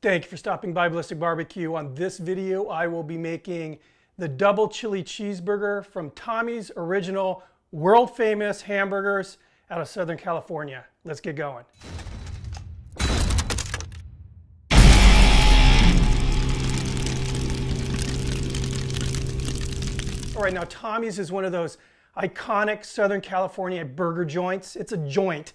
Thank you for stopping by Ballistic Barbecue. On this video, I will be making the double chili cheeseburger from Tommy's original world famous hamburgers out of Southern California. Let's get going. All right, now Tommy's is one of those iconic Southern California burger joints. It's a joint.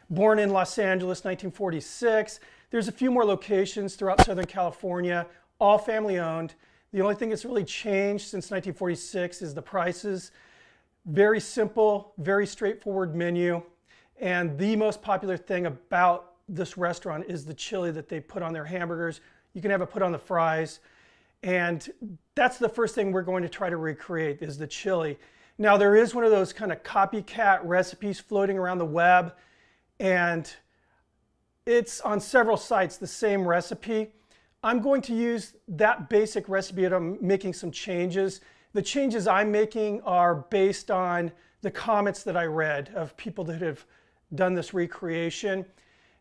Born in Los Angeles, 1946. There's a few more locations throughout Southern California, all family owned. The only thing that's really changed since 1946 is the prices. Very simple, very straightforward menu. And the most popular thing about this restaurant is the chili that they put on their hamburgers. You can have it put on the fries. And that's the first thing we're going to try to recreate is the chili. Now there is one of those kind of copycat recipes floating around the web, and it's on several sites, the same recipe. I'm going to use that basic recipe, and I'm making some changes. The changes I'm making are based on the comments that I read of people that have done this recreation.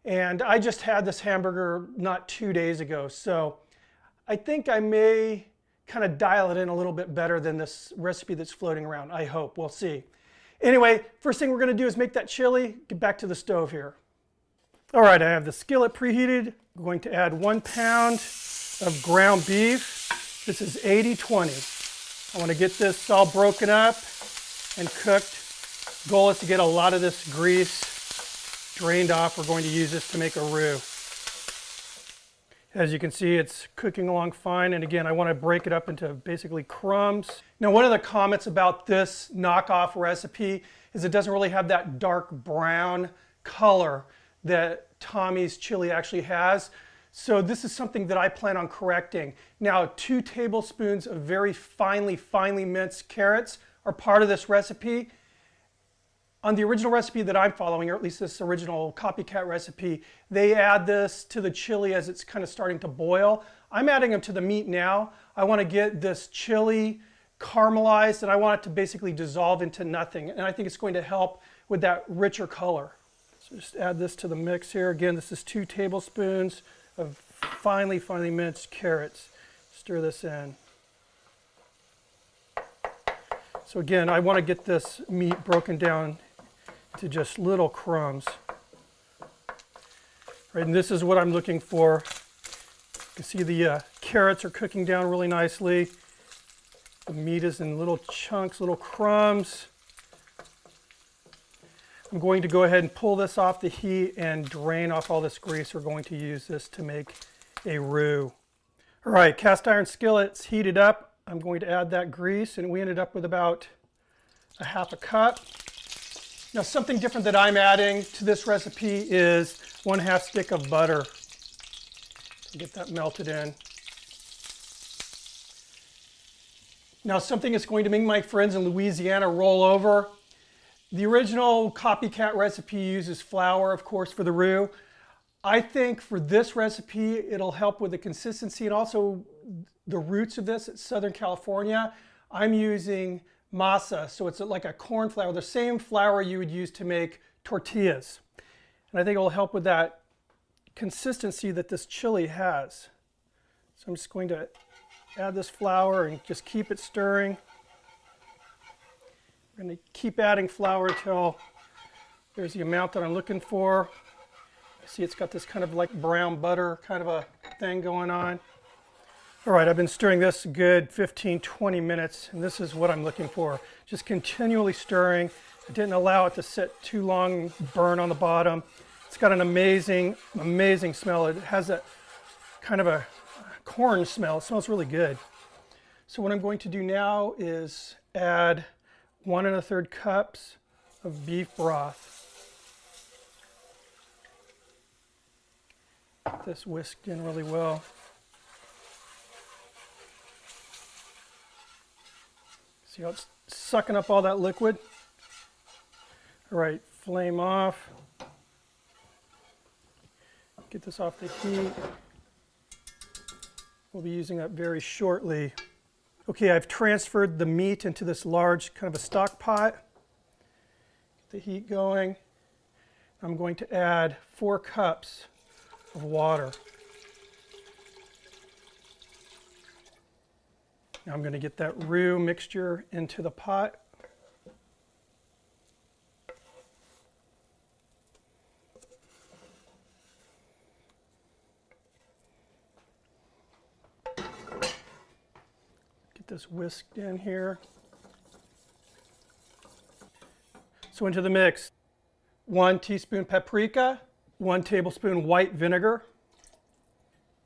And I just had this hamburger not 2 days ago, so I think I may kind of dial it in a little bit better than this recipe that's floating around. I hope. We'll see. Anyway, first thing we're going to do is make that chili. Get back to the stove here. All right, I have the skillet preheated. I'm going to add 1 pound of ground beef. This is 80-20. I want to get this all broken up and cooked. Goal is to get a lot of this grease drained off. We're going to use this to make a roux. As you can see, it's cooking along fine. And again, I want to break it up into basically crumbs. Now, one of the comments about this knockoff recipe is it doesn't really have that dark brown color that Tommy's chili actually has. So this is something that I plan on correcting. Now, 2 tablespoons of very finely minced carrots are part of this recipe. On the original recipe that I'm following, or at least this original Copycat recipe, they add this to the chili as it's kind of starting to boil. I'm adding them to the meat now. I want to get this chili caramelized, and I want it to basically dissolve into nothing. And I think it's going to help with that richer color. So just add this to the mix here. Again, this is 2 tablespoons of finely minced carrots. Stir this in. So again, I want to get this meat broken down to just little crumbs. Right, and this is what I'm looking for. You can see the carrots are cooking down really nicely. The meat is in little chunks, little crumbs. I'm going to go ahead and pull this off the heat and drain off all this grease. We're going to use this to make a roux. All right, cast iron skillet's heated up. I'm going to add that grease, and we ended up with about a 1/2 cup. Now, something different that I'm adding to this recipe is 1/2 stick of butter. Get that melted in. Now, something that's going to make my friends in Louisiana roll over. The original Copycat recipe uses flour, of course, for the roux. I think for this recipe, it'll help with the consistency and also the roots of this. It's Southern California. I'm using masa, so it's like a corn flour, the same flour you would use to make tortillas. And I think it will help with that consistency that this chili has. So I'm just going to add this flour and just keep it stirring. I'm going to keep adding flour until there's the amount that I'm looking for. See, it's got this kind of like brown butter kind of a thing going on. All right, I've been stirring this a good 15-20 minutes, and this is what I'm looking for. Just continually stirring. I didn't allow it to sit too long, burn on the bottom. It's got an amazing smell. It has a kind of a corn smell. It smells really good. So what I'm going to do now is add 1 1/3 cups of beef broth. Get this whisked in really well. See how it's sucking up all that liquid? All right, flame off. Get this off the heat. We'll be using that very shortly. Okay, I've transferred the meat into this large kind of a stock pot. Get the heat going. I'm going to add 4 cups of water. Now I'm going to get that roux mixture into the pot. Get this whisked in here. So into the mix, 1 teaspoon paprika, 1 tablespoon white vinegar,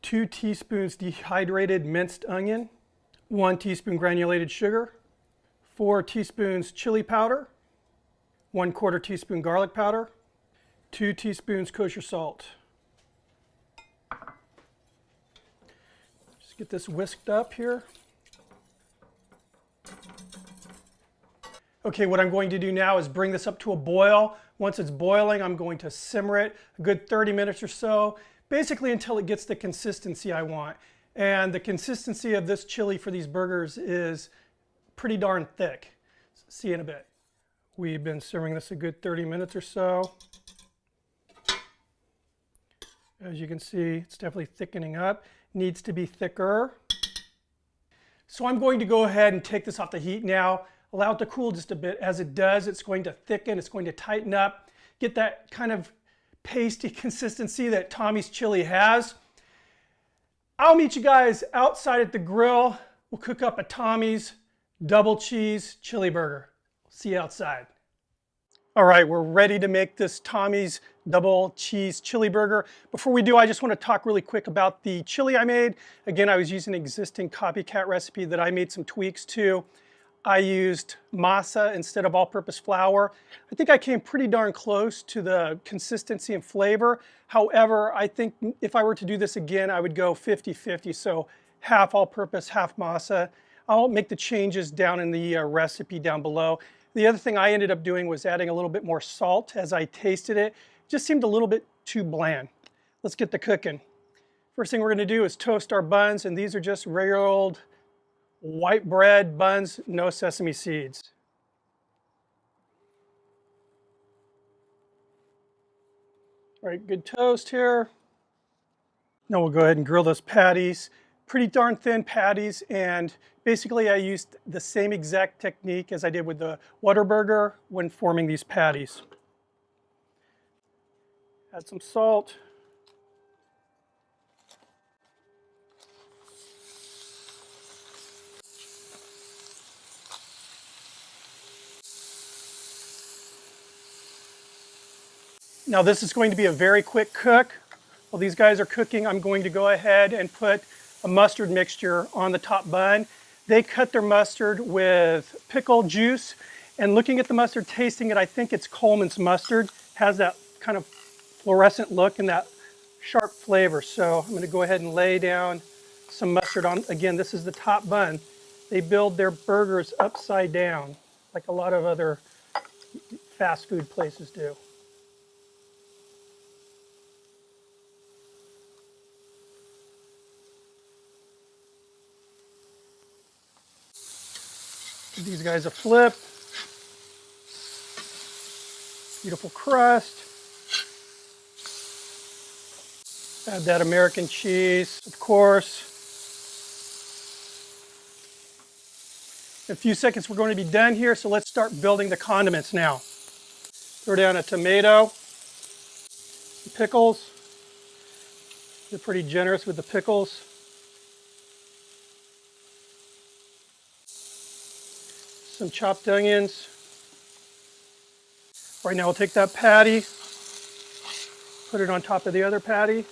2 teaspoons dehydrated minced onion, 1 teaspoon granulated sugar, 4 teaspoons chili powder, 1/4 teaspoon garlic powder, 2 teaspoons kosher salt. Just get this whisked up here. Okay, what I'm going to do now is bring this up to a boil. Once it's boiling, I'm going to simmer it a good 30 minutes or so, basically until it gets the consistency I want. And the consistency of this chili for these burgers is pretty darn thick. See you in a bit. We've been simmering this a good 30 minutes or so. As you can see, it's definitely thickening up. Needs to be thicker. So I'm going to go ahead and take this off the heat now. Allow it to cool just a bit. As it does, it's going to thicken, it's going to tighten up, get that kind of pasty consistency that Tommy's chili has. I'll meet you guys outside at the grill. We'll cook up a Tommy's double cheese chili burger. See you outside. All right, we're ready to make this Tommy's double cheese chili burger. Before we do, I just want to talk really quick about the chili I made. Again, I was using an existing Copycat recipe that I made some tweaks to. I used masa instead of all-purpose flour. I think I came pretty darn close to the consistency and flavor. However, I think if I were to do this again, I would go 50-50, so half all-purpose, half masa. I'll make the changes down in the recipe down below. The other thing I ended up doing was adding a little bit more salt as I tasted it. It just seemed a little bit too bland. Let's get to cooking. First thing we're going to do is toast our buns, and these are just regular old white bread buns, no sesame seeds. All right, good toast here. Now we'll go ahead and grill those patties. Pretty darn thin patties, and basically I used the same exact technique as I did with the Whataburger when forming these patties. Add some salt. Now this is going to be a very quick cook. While these guys are cooking, I'm going to go ahead and put a mustard mixture on the top bun. They cut their mustard with pickle juice, and looking at the mustard, tasting it, I think it's Coleman's mustard. Has that kind of fluorescent look and that sharp flavor. So I'm going to go ahead and lay down some mustard on. Again, this is the top bun. They build their burgers upside down, like a lot of other fast food places do. Give these guys a flip. Beautiful crust. Add that American cheese, of course. In a few seconds we're going to be done here, so let's start building the condiments now. Throw down a tomato, pickles. They're pretty generous with the pickles. Some chopped onions. Right now we'll take that patty, put it on top of the other patty.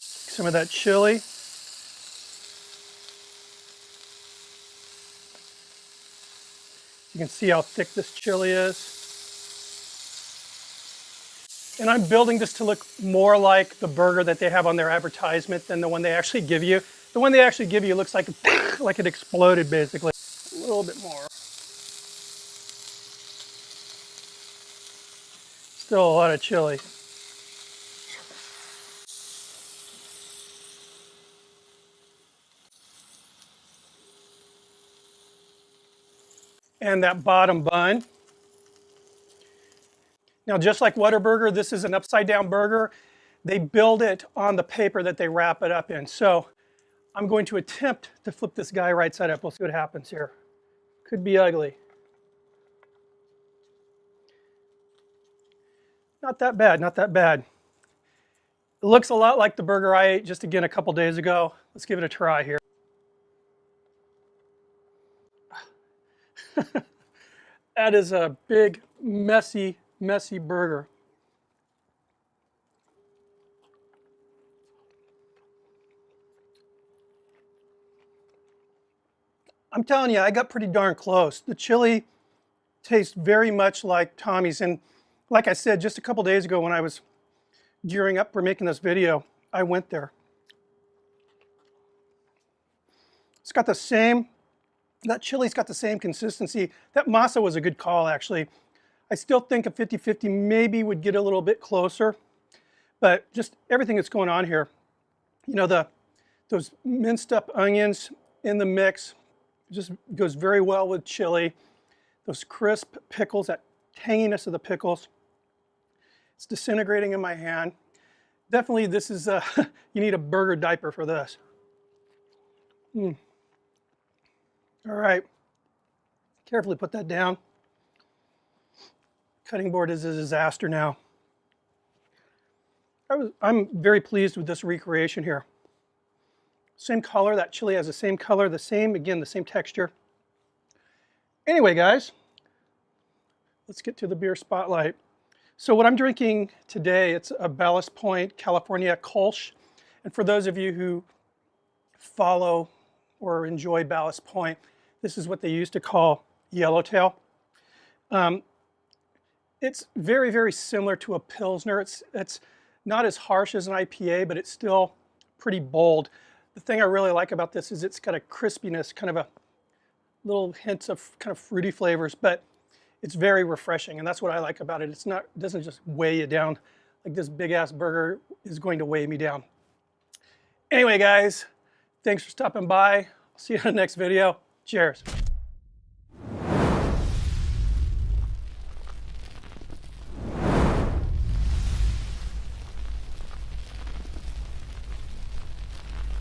Some of that chili. You can see how thick this chili is. And I'm building this to look more like the burger that they have on their advertisement than the one they actually give you. The one they actually give you looks like it exploded basically. A little bit more. Still a lot of chili. And that bottom bun. Now, just like Whataburger, this is an upside down burger. They build it on the paper that they wrap it up in. So I'm going to attempt to flip this guy right side up. We'll see what happens here. Could be ugly. Not that bad, not that bad. It looks a lot like the burger I ate just again a couple days ago. Let's give it a try here. That is a big, messy, messy burger. I'm telling you, I got pretty darn close. The chili tastes very much like Tommy's. And like I said, just a couple days ago when I was gearing up for making this video, I went there. It's got the same, that chili's got the same consistency. That masa was a good call, actually. I still think a 50-50 maybe would get a little bit closer, but just everything that's going on here, you know, those minced up onions in the mix just goes very well with chili. Those crisp pickles, that tanginess of the pickles, it's disintegrating in my hand. Definitely this is, you need a burger diaper for this. All right, carefully put that down. Cutting board is a disaster now. I'm very pleased with this recreation here. Same color, that chili has the same color, the same texture. Anyway, guys, let's get to the beer spotlight. So what I'm drinking today, it's a Ballast Point California Kolsch. And for those of you who follow or enjoy Ballast Point, this is what they used to call Yellowtail. It's very, very similar to a Pilsner. It's not as harsh as an IPA, but it's still pretty bold. The thing I really like about this is it's got a crispiness, kind of a little hints of kind of fruity flavors, but it's very refreshing, and that's what I like about it. It doesn't just weigh you down like this big ass burger is going to weigh me down. Anyway, guys, thanks for stopping by. I'll see you in the next video. Cheers.